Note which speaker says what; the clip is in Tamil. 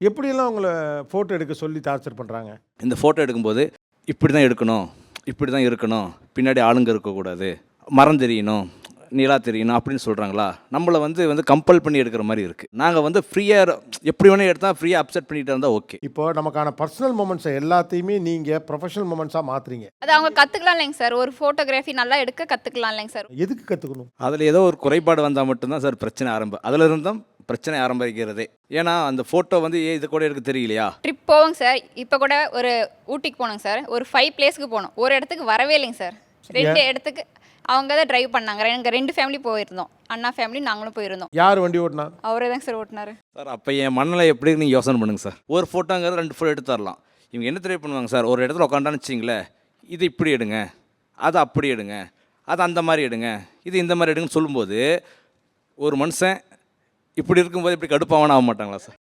Speaker 1: எப்படியெல்லாம் உங்களை ஃபோட்டோ எடுக்க சொல்லி டார்ச்சர் பண்ணுறாங்க?
Speaker 2: இந்த ஃபோட்டோ எடுக்கும்போது இப்படி தான் எடுக்கணும், இப்படி தான் இருக்கணும், பின்னாடி ஆளுங்க இருக்கக்கூடாது, மரம் தெரியணும், நிலா தெரியணும் அப்படின்னு சொல்கிறாங்களா? நம்மளை வந்து கம்பல் பண்ணி எடுக்கிற மாதிரி இருக்குது. நாங்கள் ஃப்ரீயாக எப்படி வேணால் எடுத்தால் ஃப்ரீயாக அப்செட் பண்ணிட்டு இருந்தால் ஓகே.
Speaker 1: இப்போ நமக்கான பர்சனல் மூமெண்ட்ஸை எல்லாத்தையுமே நீங்கள் ப்ரொஃபஷனல் மூமெண்ட்ஸாக மாற்றுறீங்க.
Speaker 3: அது அவங்க கற்றுக்கலாம் இல்லைங்க சார். ஒரு ஃபோட்டோகிராஃபி நல்லா எடுக்க கற்றுக்கலாம் இல்லைங்க சார்.
Speaker 1: எதுக்கு கற்றுக்கணும்?
Speaker 2: அதில் ஏதோ ஒரு குறைபாடு வந்தால் மட்டும்தான் சார் பிரச்சனை அதில் இருந்தும் பிரச்சனை ஆரம்பிக்கிறதே. ஏன்னா அந்த ஃபோட்டோ இது கூட எனக்கு தெரியலையா?
Speaker 3: ட்ரிப் போவோங்க சார். இப்போ கூட ஒரு ஊட்டிக்கு போனோங்க சார். ஒரு 5 பிளேஸ்க்கு போனோம். ஒரு இடத்துக்கு வரவே இல்லைங்க சார். 2 இடத்துக்கு அவங்க தான் டிரைவ் பண்ணாங்க. எங்கள் 2 ஃபேமிலி போயிருந்தோம். அண்ணா ஃபேமிலி நாங்களும் போயிருந்தோம்.
Speaker 1: யார் வண்டி ஓட்டினா?
Speaker 3: அவரே தாங்க சார் ஓட்டினாரு.
Speaker 2: சார் அப்போ என் மண்ணில் எப்படி நீங்கள் யோசனை பண்ணுங்கள் சார். ஒரு ஃபோட்டோங்கிறது 2 ஃபோட்டோ எடுத்து தரலாம். இவங்க என்ன ட்ரை பண்ணுவாங்க சார், ஒரு இடத்துல உட்காண்டான்னு வச்சிங்களேன், இது இப்படி எடுங்க, அது அப்படி எடுங்க, அது அந்த மாதிரி எடுங்க, இது இந்த மாதிரி எடுங்கன்னு சொல்லும்போது ஒரு மனுஷன் இப்படி இருக்கும்போது இப்படி கடுப்பாவான ஆக மாட்டாங்களா சார்?